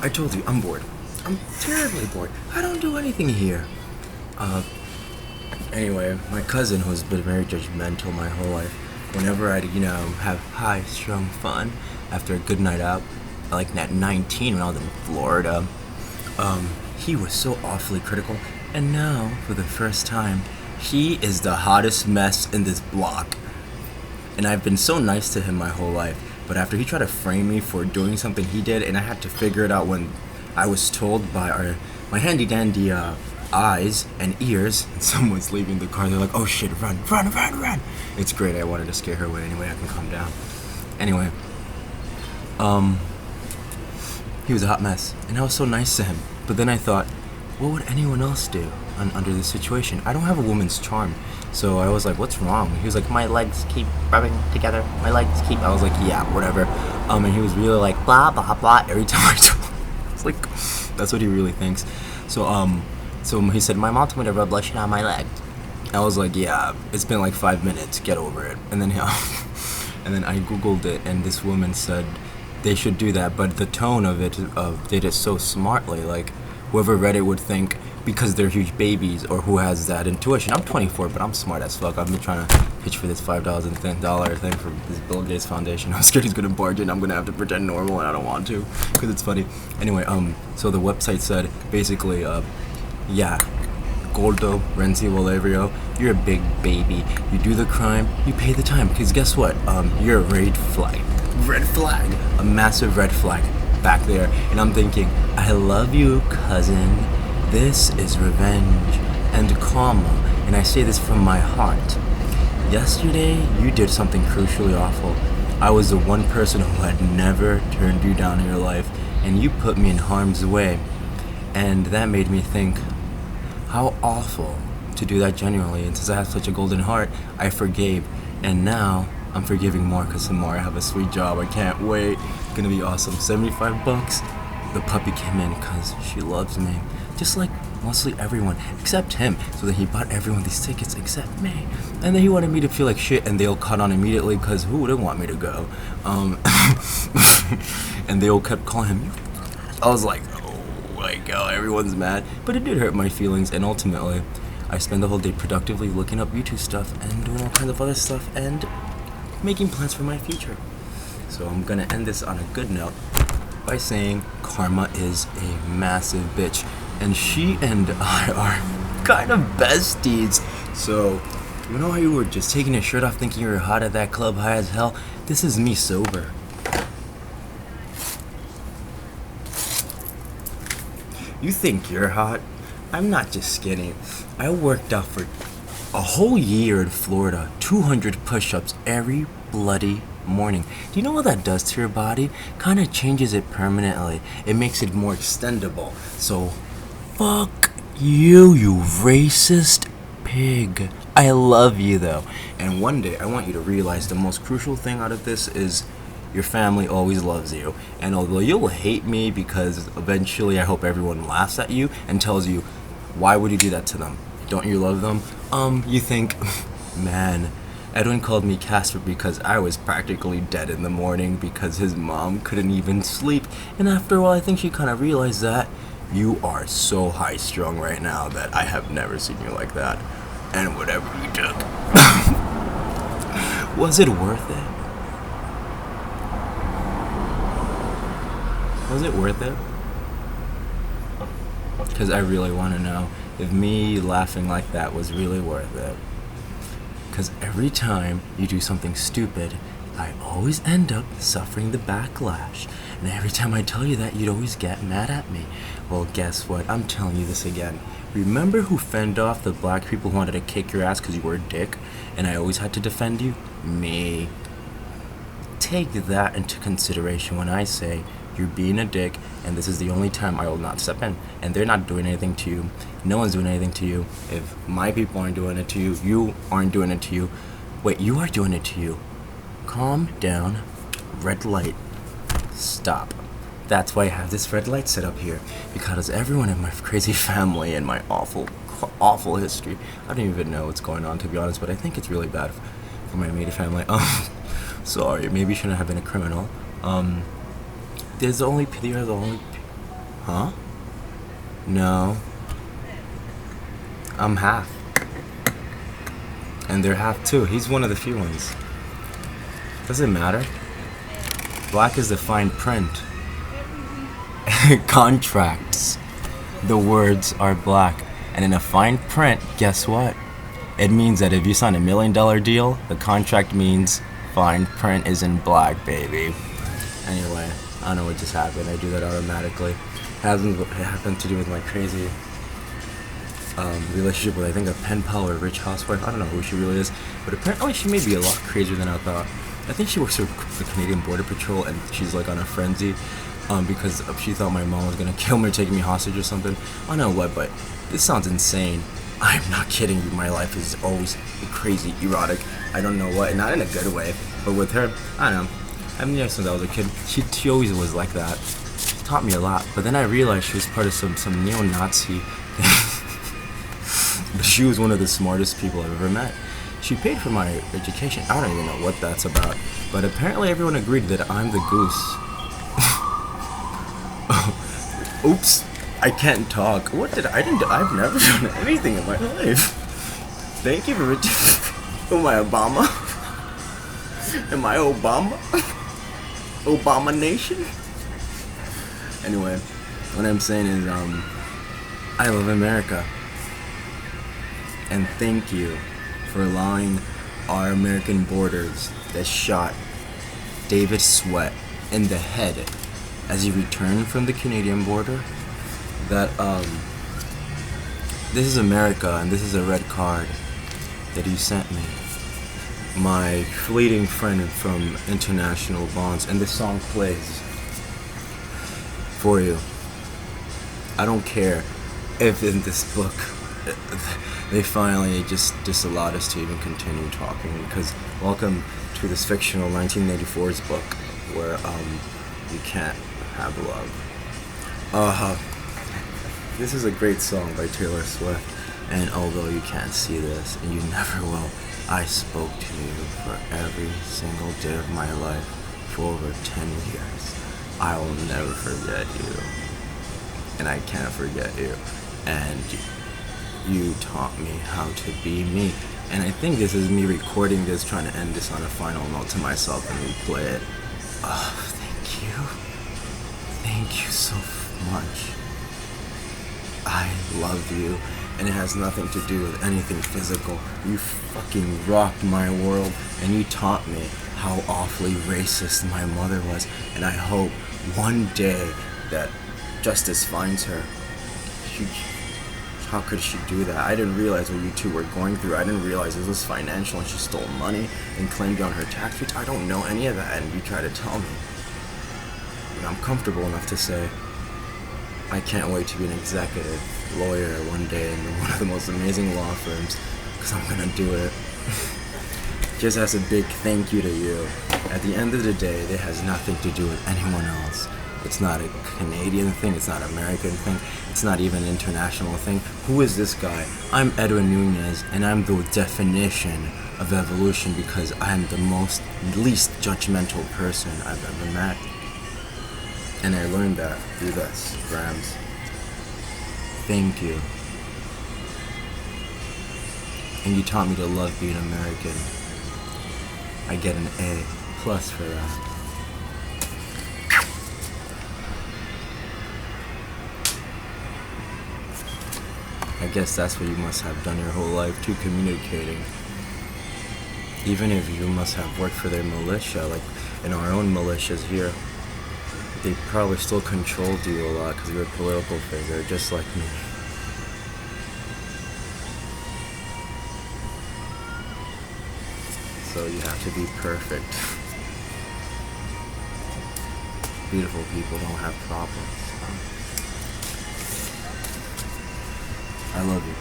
I told you, I'm bored. I'm terribly bored. I don't do anything here. Uh, anyway, my cousin, who's been very judgmental my whole life, whenever I'd, have high, strung fun after a good night out, like at 19 when I was in Florida, he was so awfully critical. And now, for the first time, he is the hottest mess in this block. And I've been so nice to him my whole life. But after he tried to frame me for doing something he did, and I had to figure it out when I was told by my handy dandy eyes and ears, and someone's leaving the car. They're like, "Oh shit, run, run, run, run!" It's great. I wanted to scare her away anyway. I can calm down. Anyway, he was a hot mess, and I was so nice to him. But then I thought, what would anyone else do under this situation? I don't have a woman's charm. So I was like, what's wrong? He was like, my legs keep rubbing together. My legs keep... I was like, yeah, whatever. And he was really like, blah, blah, blah, every time I told him. It's like, that's what he really thinks. So he said, my mom told me to rub lotion on my leg. I was like, yeah, it's been like 5 minutes. Get over it. And then, and then I Googled it, and this woman said they should do that. But the tone of it did it so smartly. Like, whoever read it would think, because they're huge babies, or who has that intuition. I'm 24, but I'm smart as fuck. I've been trying to pitch for this $5 and $10 thing for this Bill Gates Foundation. I'm scared he's gonna barge in. I'm gonna have to pretend normal, and I don't want to, because it's funny. Anyway, so the website said, basically, yeah, Gordo Renzi Valerio, you're a big baby. You do the crime, you pay the time, because guess what? You're a red flag. Red flag. A massive red flag back there. And I'm thinking, I love you, cousin. This is revenge and karma, and I say this from my heart. Yesterday, you did something crucially awful. I was the one person who had never turned you down in your life, and you put me in harm's way. And that made me think, how awful to do that genuinely. And since I have such a golden heart, I forgave. And now, I'm forgiving more because tomorrow I have a sweet job. I can't wait. It's gonna be awesome. $75. The puppy came in because she loves me. Just like mostly everyone, except him. So then he bought everyone these tickets except me. And then he wanted me to feel like shit, and they all caught on immediately because who wouldn't want me to go? And they all kept calling him. I was like, oh my god, everyone's mad. But it did hurt my feelings, and ultimately, I spent the whole day productively looking up YouTube stuff and doing all kinds of other stuff and making plans for my future. So I'm gonna end this on a good note by saying karma is a massive bitch, and she and I are kind of besties. So, you know how you were just taking your shirt off thinking you were hot at that club high as hell? This is me sober. You think you're hot? I'm not just skinny. I worked out for a whole year in Florida, 200 push-ups every bloody morning. Do you know what that does to your body? Kind of changes it permanently. It makes it more extendable. So, fuck you, you racist pig. I love you though. And one day I want you to realize the most crucial thing out of this is your family always loves you. And although you'll hate me because eventually I hope everyone laughs at you and tells you, why would you do that to them? Don't you love them? You think, man, Edwin called me Casper because I was practically dead in the morning because his mom couldn't even sleep. And after a while, I think she kind of realized that you are so high-strung right now that I have never seen you like that. And whatever you took, was it worth it? Was it worth it? Because I really want to know if me laughing like that was really worth it. Because every time you do something stupid, I always end up suffering the backlash. And every time I tell you that, you'd always get mad at me. Well, guess what? I'm telling you this again. Remember who fended off the black people who wanted to kick your ass because you were a dick? And I always had to defend you? Me. Take that into consideration when I say you're being a dick, and this is the only time I will not step in. And they're not doing anything to you. No one's doing anything to you. If my people aren't doing it to you, you aren't doing it to you. Wait, you are doing it to you. Calm down. Red light. Stop. That's why I have this red light set up here. Because everyone in my crazy family and my awful history, I don't even know what's going on, to be honest, but I think it's really bad for my immediate family. Sorry, maybe you shouldn't have been a criminal. There's only Huh? No. I'm half. And they're half too. He's one of the few ones. Doesn't matter. Black is the fine print. Contracts. The words are black. And in a fine print, guess what? It means that if you sign $1 million deal, the contract means fine print is in black, baby. Anyway, I don't know what just happened. I do that automatically. It happened to do with my crazy relationship with, I think, a pen pal or a rich housewife. I don't know who she really is, but apparently she may be a lot crazier than I thought. I think she works for the Canadian Border Patrol, and she's like on a frenzy because she thought my mom was gonna kill me or take me hostage or something. I don't know what, but this sounds insane. I'm not kidding you. My life is always crazy, erotic. I don't know what, not in a good way, but with her, I don't know. I've been there since I was a kid. She always was like that. She taught me a lot, but then I realized she was part of some neo-Nazi thing. But she was one of the smartest people I've ever met. She paid for my education. I don't even know what that's about, but apparently everyone agreed that I'm the goose. Oops, I can't talk. What did I didn't? I've never done anything in my life. Thank you for Am I Obama? Am I Obama? Obama Nation? Anyway, what I'm saying is, I love America. And thank you for allowing our American borders that shot David Sweat in the head as he returned from the Canadian border. That, this is America, and this is a red card that you sent me. My fleeting friend from International Bonds, and this song plays for you. I don't care if in this book they finally just disallowed us to even continue talking, because welcome to this fictional 1984's book where you can't have love. This is a great song by Taylor Swift, and although you can't see this, and you never will, I spoke to you for every single day of my life for over 10 years. I will never forget you, and I can't forget you, and you taught me how to be me. And I think this is me recording this, trying to end this on a final note to myself and replay it. Oh, thank you. Thank you so much. I love you, and it has nothing to do with anything physical. You fucking rocked my world, and you taught me how awfully racist my mother was, and I hope one day that justice finds her. How could she do that? I didn't realize what you two were going through. I didn't realize this was financial, and she stole money and claimed you on her tax return. I don't know any of that, and you try to tell me. And I'm comfortable enough to say, I can't wait to be an executive lawyer one day in one of the most amazing law firms, because I'm gonna do it. Just as a big thank you to you. At the end of the day, it has nothing to do with anyone else. It's not a Canadian thing, it's not an American thing, it's not even an international thing. Who is this guy? I'm Edwin Nunez, and I'm the definition of evolution because I'm the least judgmental person I've ever met. And I learned that through this, Grams. Thank you. And you taught me to love being American. I get an A+ for that. I guess that's what you must have done your whole life too, communicating. Even if you must have worked for their militia, like in our own militias here, they probably still controlled you a lot because you're a political figure, just like me. So you have to be perfect. Beautiful people don't have problems. I love you.